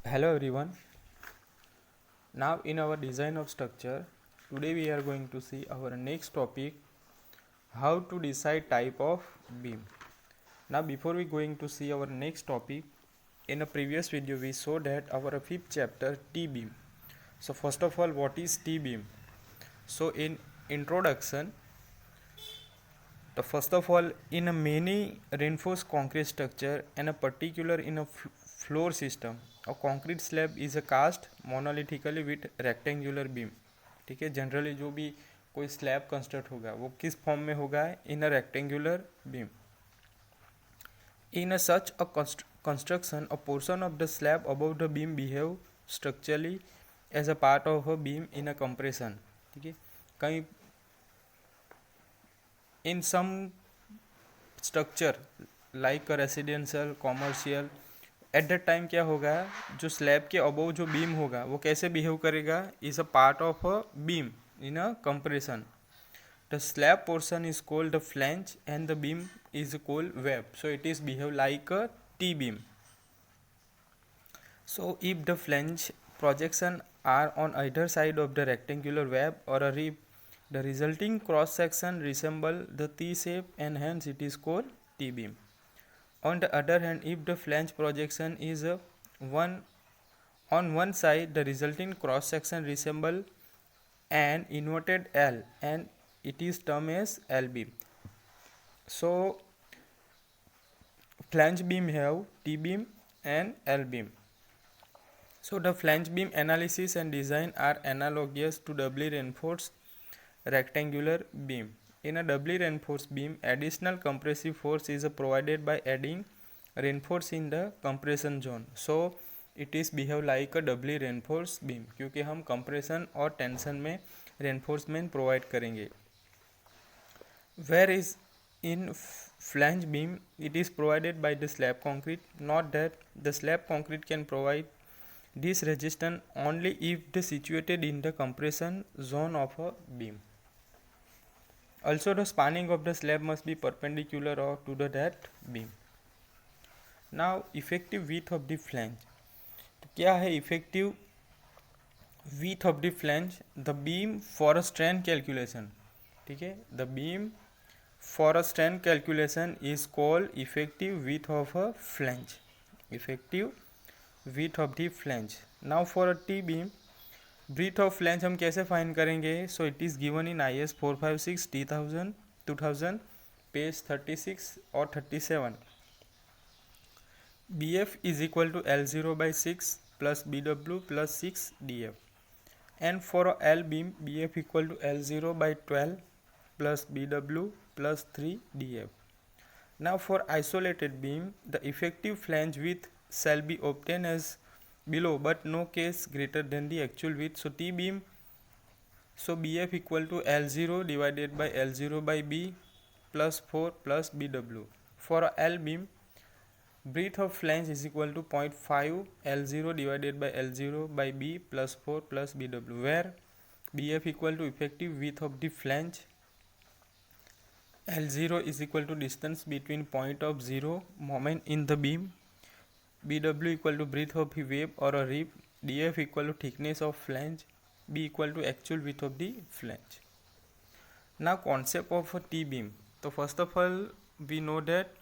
Hello everyone. Now in our design of structure, today we are going to see our next topic, how to decide type of beam. Now before we going to see our next topic, in a previous video we saw that our fifth chapter T-beam. So first of all, what is T-beam? So in introduction, the first of all, in a many reinforced concrete structure and a particular in a floor system, a concrete slab is a cast monolithically with rectangular beam. ठीक है, generally जो भी कोई slab construct होगा वो किस form में होगा, in a rectangular beam. In a such a construction, a portion of the slab above the beam behave structurally as a part of a beam in a compression. ठीक है, कहीं in some structure like a residential commercial at that time क्या होगा, जो slab के above जो beam होगा वो कैसे बिहेव करेगा, is a part of a beam in a compression. The slab portion is called the flange and the beam is called web. So it is behave like a T beam. So if the flange projection are on either side of the rectangular web or a rib, the resulting cross section resemble the T shape and hence it is called T beam. On the other hand, if the flange projection is one on one side, the resulting cross section resemble an inverted L and it is termed as L beam. So flange beam have T beam and L beam. So the flange beam analysis and design are analogous to doubly reinforced rectangular beam. In a doubly reinforced beam, additional compressive force is provided by adding reinforce in the compression zone. So it is behave like a doubly reinforced beam क्योंकि हम compression और tension में reinforcement provide करेंगे. Whereas in flange beam, it is provided by the slab concrete. Not that the slab concrete can provide this resistance only if they situated in the compression zone of a beam. Also the spanning of the slab must be perpendicular or to the that beam. Now effective width of the flange. तो क्या है effective width of the flange? The beam for a strain calculation. ठीक है, the beam for a strain calculation is called effective width of a flange. Effective width of the flange. Now for a T beam, breadth of flange हम कैसे find करेंगे. So it is given in IS 456 2000 page 36 और 37. BF is equal to L0/6 plus BW plus 6 DF. And for L beam BF equal to L0/12 plus BW plus 3 DF. Now for isolated beam, the effective flange width shall be obtained as below, but no case greater than the actual width. So T beam, so BF equal to L0 divided by L0/B plus 4 plus BW. For L beam, breadth of flange is equal to 0.5 L0 divided by L0/B plus 4 plus BW, where BF equal to effective width of the flange, L0 is equal to distance between point of zero moment in the beam, BW equal to breadth of the web or a rib, DF equal to thickness of flange, B equal to actual width of the flange. Now concept of a T beam. So first of all we know that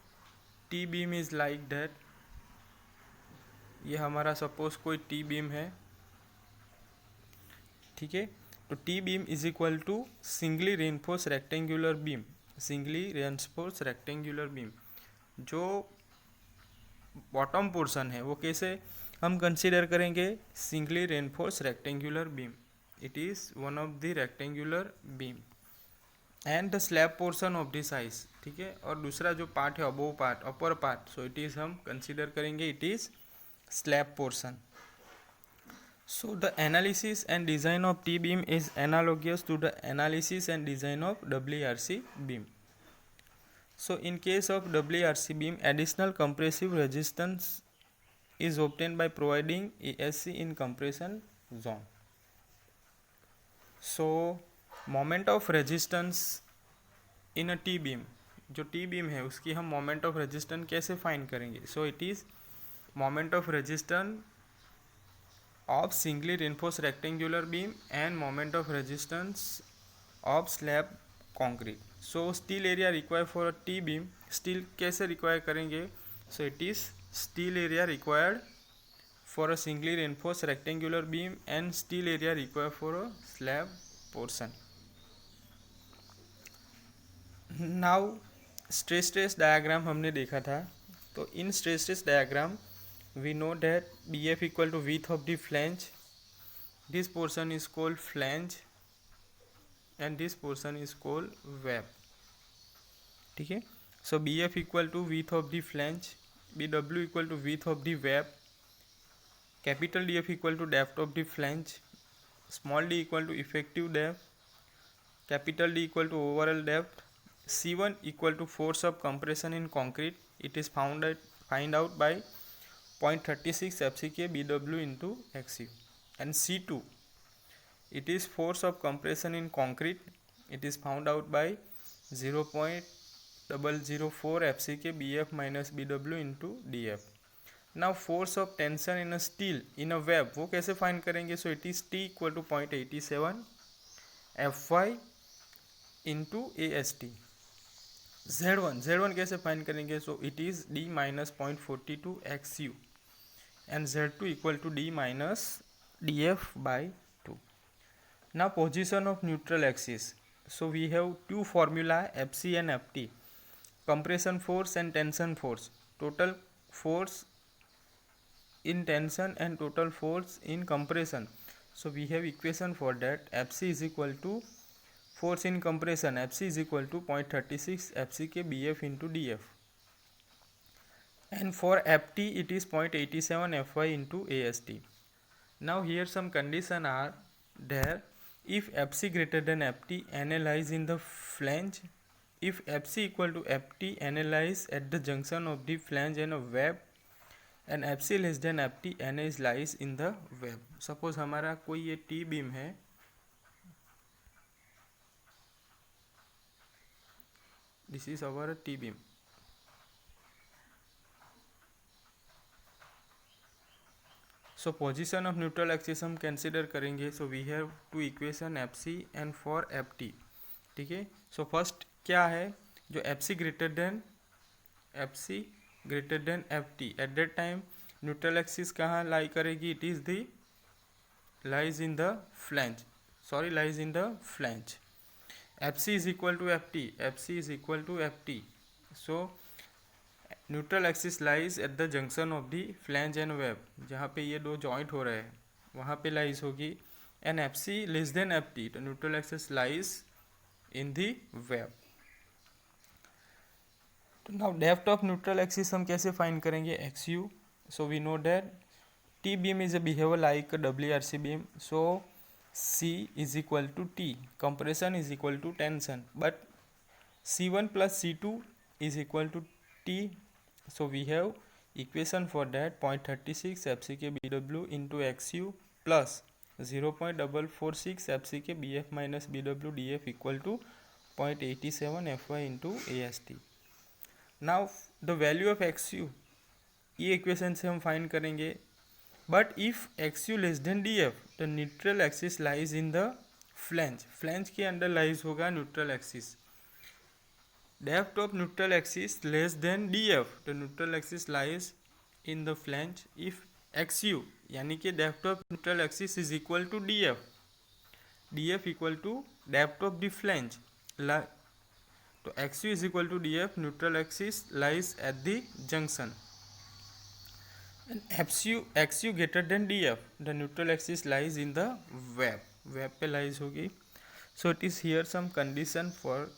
T beam is like that. ये हमारा suppose कोई T beam है, ठीक है. तो T beam is equal to singly reinforce rectangular beam. Singly reinforce rectangular beam जो bottom portion है वो कैसे हम कंसीडर करेंगे, singly reinforce rectangular beam. It is one of the rectangular beam and the slab portion of the size. ठीक है, और दूसरा जो पार्ट है above part, upper part, so it is हम कंसीडर करेंगे it is slab portion. So the analysis and design of T beam is analogous to the analysis and design of WRC beam. So in case of WRC beam, additional compressive resistance is obtained by providing ESC in compression zone. So moment of resistance in a T beam, जो T beam है उसकी हम moment of resistance कैसे find करेंगे. So it is moment of resistance of singly reinforced rectangular beam and moment of resistance of slab concrete. So steel area required for a T beam, steel कैसे require करेंगे? So it is steel area required for a singly reinforced rectangular beam and steel area required for a slab portion. Now stress diagram हमने देखा था, तो in stress diagram we know that BF equal to width of the flange, this portion is called flange and this portion is called web. ठीक है. So BF equal to width of the flange, BW equal to width of the web, capital DF equal to depth of the flange, small d equal to effective depth, capital D equal to overall depth, C1 equal to force of compression in concrete, it is find out by 0.36 FCK BW into XU, and C2 it is force of compression in concrete, it is found out by 0.004 FCK BF minus BW into DF. Now force of tension in a steel in a web वो कैसे find करेंगे? So it is T equal to 0.87 Fy into AST. Z1 कैसे find करेंगे? So it is D minus 0.42 XU and Z2 equal to D minus DF by 2. Now position of neutral axis. So we have two formula FC and FT. Compression force and tension force. Total force in tension and total force in compression. So we have equation for that. FC is equal to force in compression, FC is equal to 0.36 FCK BF into DF, and for FT it is 0.87 Fy into AST. Now here some condition are there. If FC greater than FT, analyze in the flange. If FC equal to FT, analyze at the junction of the flange and a web, and FC less than FT, analyze in the web. Suppose हमारा कोई ये T beam है, this is our T beam. So position of neutral axis हम consider करेंगे. So we have two equation FC and for FT. ठीक है. So first क्या है? जो FC greater than FT, at that time neutral axis कहाँ lie करेगी? It is the lies in the flange. FC is equal to FT. So neutral axis lies at the junction of the flange and web, जहाँ पे ये दो joint हो रहे हैं वहाँ पे लाइज होगी. And F C less than F T, तो neutral axis lies in the web. तो now depth of neutral axis हम कैसे फाइंड करेंगे? X U. So we know that T beam is a behave like W R C beam. So C is equal to T, compression is equal to tension, but C1 plus C2 is equal to T. So we have equation for that 0.36 FCK BW into XU plus 0.446 FCK BF minus BW DF equal to 0.87 Fy into AST. Now the value of XU ये equation से हम find करेंगे. But if XU less than DF, the neutral axis lies in the flange. Flange के अंदर lies होगा neutral axis. Depth of neutral axis less than DF, the neutral axis lies in the flange. If XU यानी कि depth of neutral axis is equal to DF equal to depth of the flange, तो XU is equal to DF, neutral axis lies at the junction. And XU greater than DF, the neutral axis lies in the web पे lies होगी. So it is here some condition for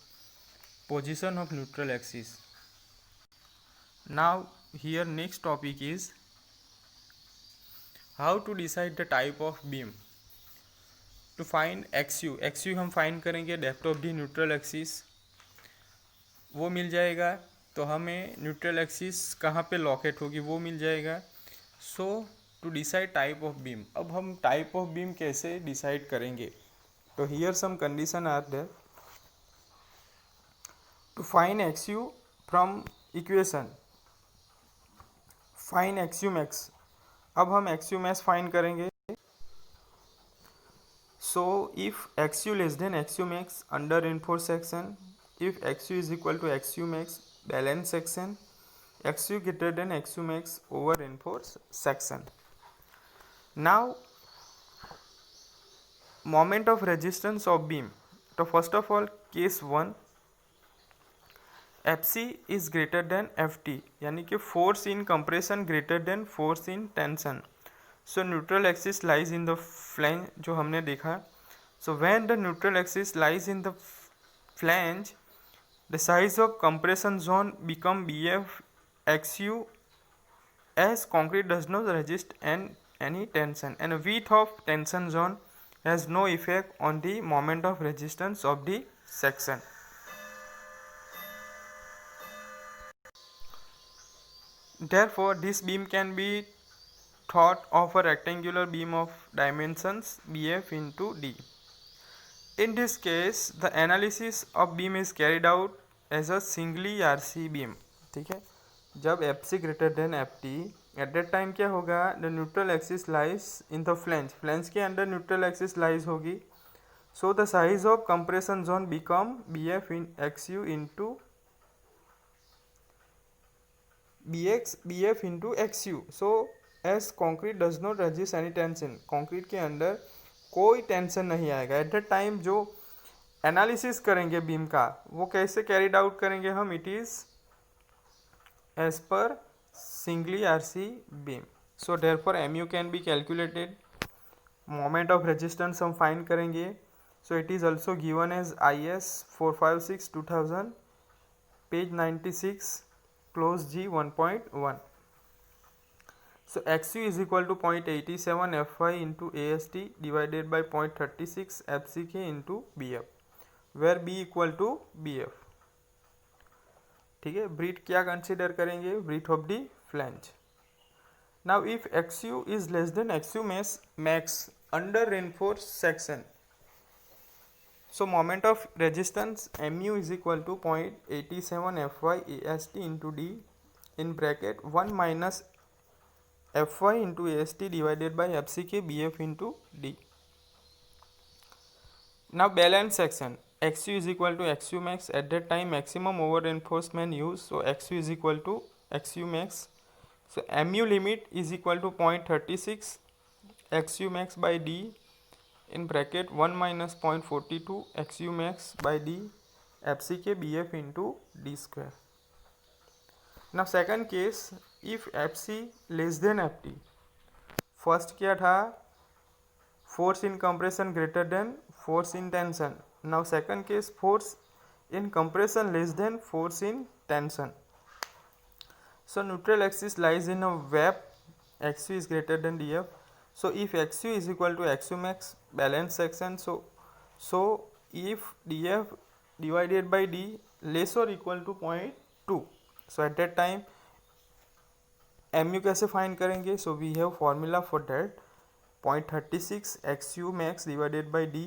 position of neutral axis. Now here next topic is how to decide the type of beam. To find XU हम find करेंगे depth of the neutral axis, वो मिल जाएगा. तो हमें neutral axis कहाँ पे locate होगी वो मिल जाएगा. So to decide type of beam, अब हम type of beam कैसे decide करेंगे? तो here some condition are there. To find XU from equation, find XU max. अब हम XU max find करेंगे. So if xu less than xu max under reinforced section, if xu is equal to xu max balanced section, xu greater than xu max over reinforced section. Now moment of resistance of beam. So first of all case 1, Fc is greater than Ft, यानी कि force in compression greater than force in tension. So neutral axis lies in the flange, जो हमने देखा. So when the neutral axis lies in the flange, the size of compression zone become Bf xu, as concrete does not resist any tension, and width of tension zone has no effect on the moment of resistance of the section. Therefore this beam can be thought of a rectangular beam of dimensions Bf into d. In this case the analysis of beam is carried out as a singly RC beam. ठीक है, जब Fc greater than Ft, at that time क्या होगा, the neutral axis lies in the flange, flange के अंदर neutral axis lies होगी. So the size of compression zone become Bf in xu into Bf into xu. So as concrete does not resist any tension, concrete के अंदर कोई tension नहीं आएगा. At the time जो analysis करेंगे beam का, वो कैसे कैरिड आउट करेंगे हम, it is as per singly RC beam. So therefore MU can be calculated. Moment of resistance हम फाइंड करेंगे. So it is also given as IS 456/2000 page 96 clause G 1.1. So xu is equal to 0.87 Fy into AST divided by 0.36 FCK into BF, where B equal to BF. ठीक है, breathe क्या consider करेंगे, breadth of the flange. Now if xu is less than xu max under reinforced section, so moment of resistance mu is equal to 0.87 Fy AST into D in bracket 1 minus Fy into AST divided by FCK BF into D. Now balance section, xu is equal to xu max. At that time maximum over reinforcement used, so xu is equal to xu max. So mu limit is equal to 0.36 xu max by D in bracket 1 minus 0.42 xu max by D FCK BF into D square. Now second case, if Fc less than Ft, first क्या था, force in compression greater than force in tension. Now second case, force in compression less than force in tension. So neutral axis lies in a web, xu is greater than df. So if xu is equal to xu max balance section, so if df divided by d less or equal to 0.2, so at that time mu कैसे find करेंगे, so we have formula for that. 0.36 xu max divided by d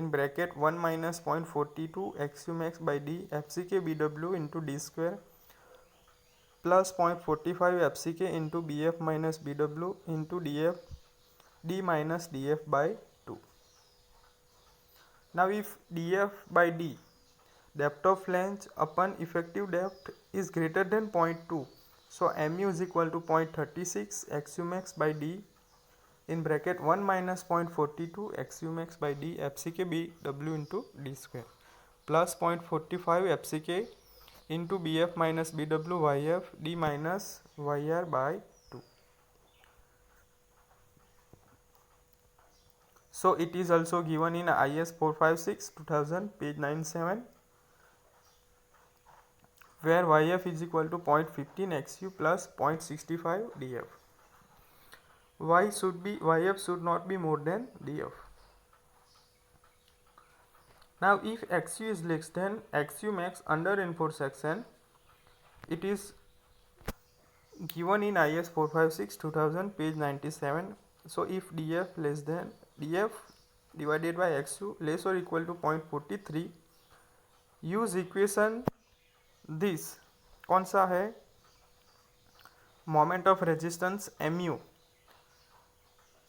in bracket 1 minus 0.42 xu max by d FCK BW into d square plus 0.45 FCK into BF minus BW into df d minus df by 2. Now if df by d, depth of flange upon effective depth, is greater than 0.2, so mu is equal to 0.36 xu max by d in bracket 1 minus 0.42 xu max by d FCK BW into d square plus 0.45 FCK into BF minus BW YF d minus YR by 2. So it is also given in IS 456/2000 page 97, where YF is equal to 0.15 xu plus 0.65 df. YF should not be more than df. Now if xu is less than xu max under reinforced section, it is given in IS 456/2000 page 97. So if df less than df divided by xu less or equal to 0.43, use equation this. कौन सा है, moment of resistance mu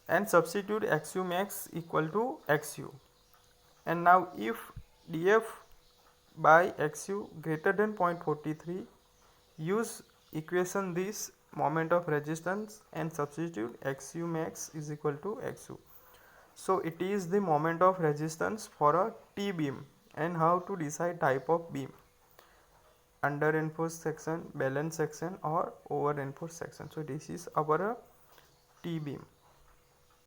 and substitute xu max equal to xu. And now if df by xu greater than 0.43, use equation this moment of resistance and substitute xu max is equal to xu. So it is the moment of resistance for a T beam. And how to decide type of beam: under reinforced section, balance section, or over reinforced section. So this is our T beam.